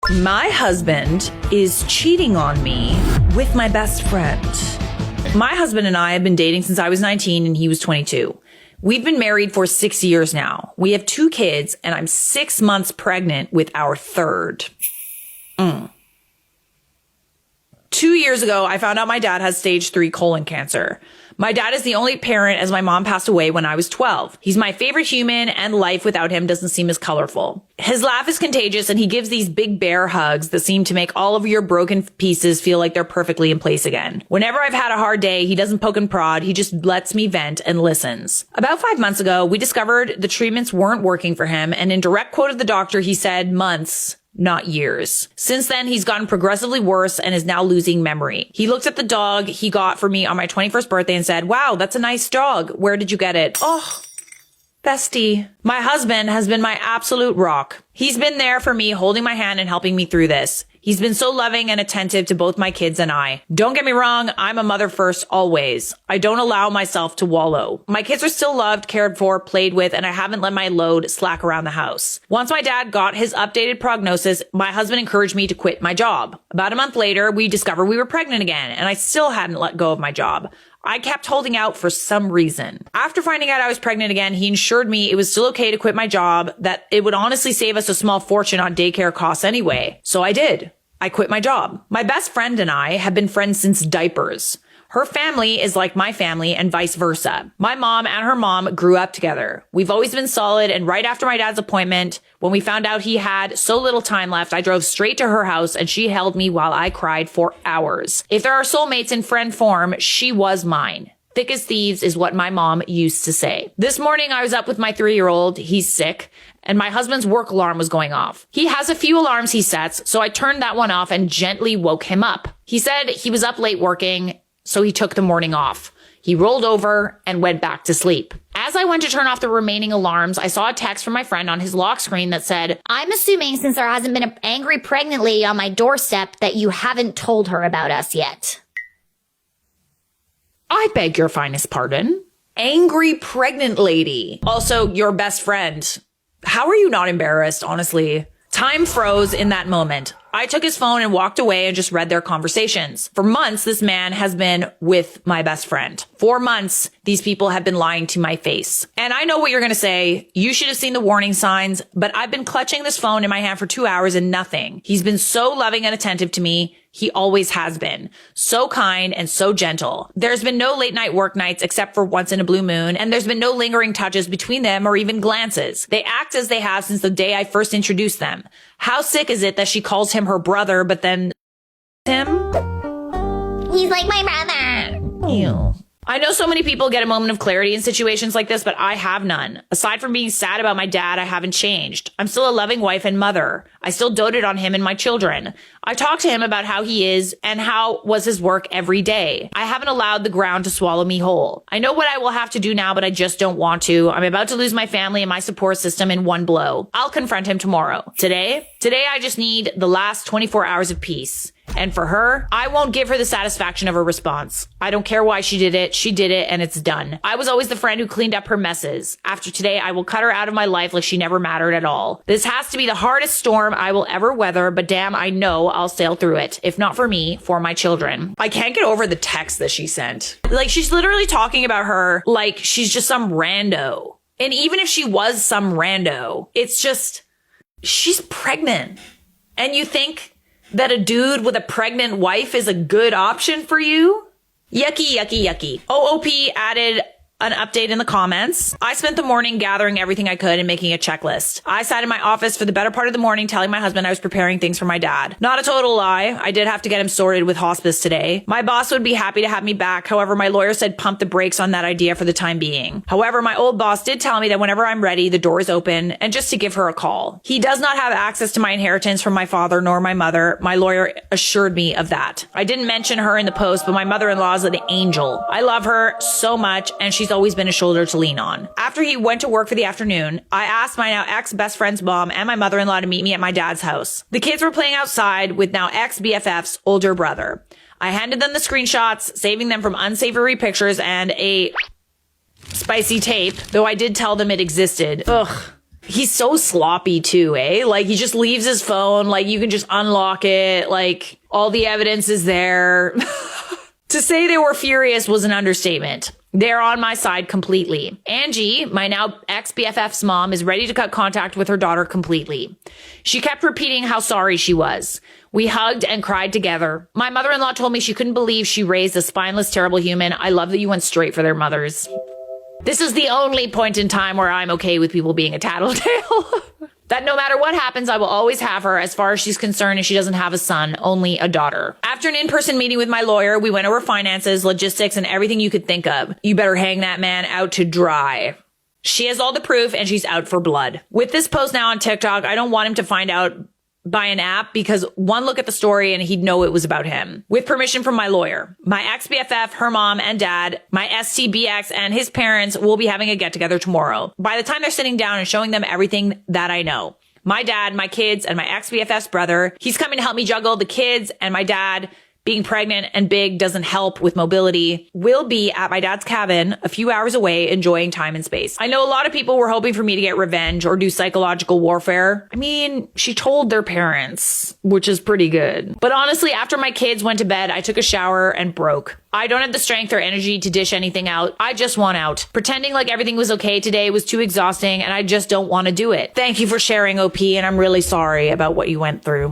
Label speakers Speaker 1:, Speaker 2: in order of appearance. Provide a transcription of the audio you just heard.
Speaker 1: My husband is cheating on me with my best friend. My husband and I have been dating since I was 19 and he was 22. We've been married for 6 years now. We have 2 kids and I'm 6 months pregnant with our third. 2 years ago, I found out my dad has stage 3 colon cancer. My dad is the only parent as my mom passed away when I was 12. He's my favorite human and life without him doesn't seem as colorful. His laugh is contagious and he gives these big bear hugs that seem to make all of your broken pieces feel like they're perfectly in place again. Whenever I've had a hard day, he doesn't poke and prod. He just lets me vent and listens. About 5 months ago, we discovered the treatments weren't working for him. And in direct quote of the doctor, he said months, not years. Since then, he's gotten progressively worse and is now losing memory. He looked at the dog he got for me on my 21st birthday and said, "Wow, that's a nice dog. Where did you get it?" Oh, bestie. My husband has been my absolute rock. He's been there for me, holding my hand and helping me through this. He's been so loving and attentive to both my kids and I. Don't get me wrong, I'm a mother first always. I don't allow myself to wallow. My kids are still loved, cared for, played with, and I haven't let my load slack around the house. Once my dad got his updated prognosis, my husband encouraged me to quit my job. About a month later, we discovered we were pregnant again, and I still hadn't let go of my job. I kept holding out for some reason. After finding out I was pregnant again, he assured me it was still okay to quit my job, that it would honestly save us a small fortune on daycare costs anyway. So I did. I quit my job. My best friend and I have been friends since diapers. Her family is like my family and vice versa. My mom and her mom grew up together. We've always been solid, and right after my dad's appointment, when we found out he had so little time left, I drove straight to her house and she held me while I cried for hours. If there are soulmates in friend form, she was mine. Thick as thieves is what my mom used to say. This morning I was up with my 3-year-old. He's sick. And my husband's work alarm was going off. He has a few alarms he sets, so I turned that one off and gently woke him up. He said he was up late working, so he took the morning off. He rolled over and went back to sleep. As I went to turn off the remaining alarms, I saw a text from my friend on his lock screen that said, "I'm assuming since there hasn't been an angry pregnant lady on my doorstep that you haven't told her about us yet." I beg your finest pardon. Angry pregnant lady. Also, your best friend. How are you not embarrassed, honestly? Time froze in that moment. I took his phone and walked away and just read their conversations. For months, this man has been with my best friend. 4 months, these people have been lying to my face. And I know what you're going to say. You should have seen the warning signs, but I've been clutching this phone in my hand for 2 hours and nothing. He's been so loving and attentive to me. He always has been. So kind and so gentle. There's been no late night work nights except for once in a blue moon, and there's been no lingering touches between them or even glances. They act as they have since the day I first introduced them. How sick is it that she calls him her brother, but then him?
Speaker 2: He's like my brother.
Speaker 1: Ew. I know so many people get a moment of clarity in situations like this, but I have none. Aside from being sad about my dad, I haven't changed. I'm still a loving wife and mother. I still doted on him and my children. I talk to him about how he is and how was his work every day. I haven't allowed the ground to swallow me whole. I know what I will have to do now, but I just don't want to. I'm about to lose my family and my support system in one blow. I'll confront him tomorrow. Today I just need the last 24 hours of peace. And for her, I won't give her the satisfaction of her response. I don't care why she did it, and it's done. I was always the friend who cleaned up her messes. After today, I will cut her out of my life like she never mattered at all. This has to be the hardest storm I will ever weather, but damn, I know I'll sail through it. If not for me, for my children. I can't get over the text that she sent. Like, she's literally talking about her like she's just some rando. And even if she was some rando, it's just, she's pregnant. And you think that a dude with a pregnant wife is a good option for you? Yucky, yucky, yucky. OOP added an update in the comments. I spent the morning gathering everything I could and making a checklist. I sat in my office for the better part of the morning telling my husband I was preparing things for my dad. Not a total lie. I did have to get him sorted with hospice today. My boss would be happy to have me back. However, my lawyer said pump the brakes on that idea for the time being. However, my old boss did tell me that whenever I'm ready, the door is open and just to give her a call. He does not have access to my inheritance from my father nor my mother. My lawyer assured me of that. I didn't mention her in the post, but my mother-in-law is an angel. I love her so much and she's always been a shoulder to lean on. After he went to work for the afternoon, I asked my now ex-best friend's mom and my mother-in-law to meet me at my dad's house. The kids were playing outside with now ex-BFF's older brother. I handed them the screenshots, saving them from unsavory pictures and a spicy tape, though I did tell them it existed. Ugh. He's so sloppy too, eh? Like he just leaves his phone. Like you can just unlock it. Like all the evidence is there. To say they were furious was an understatement. They're on my side completely. Angie, my now ex-BFF's mom, is ready to cut contact with her daughter completely. She kept repeating how sorry she was. We hugged and cried together. My mother-in-law told me she couldn't believe she raised a spineless, terrible human. I love that you went straight for their mothers. This is the only point in time where I'm okay with people being a tattletale. That no matter what happens, I will always have her as far as she's concerned, and she doesn't have a son, only a daughter. After an in-person meeting with my lawyer, we went over finances, logistics, and everything you could think of. You better hang that man out to dry. She has all the proof, and she's out for blood. With this post now on TikTok, I don't want him to find out by an app because one look at the story and he'd know it was about him. With permission from my lawyer, my ex-BFF, her mom and dad, my STBX and his parents will be having a get together tomorrow. By the time they're sitting down and showing them everything that I know, my dad, my kids and my ex-BFF's brother, he's coming to help me juggle the kids, and my dad being pregnant and big doesn't help with mobility, will be at my dad's cabin a few hours away enjoying time and space. I know a lot of people were hoping for me to get revenge or do psychological warfare. I mean, she told their parents, which is pretty good. But honestly, after my kids went to bed, I took a shower and broke. I don't have the strength or energy to dish anything out. I just want out. Pretending like everything was okay today was too exhausting and I just don't want to do it. Thank you for sharing, OP, and I'm really sorry about what you went through.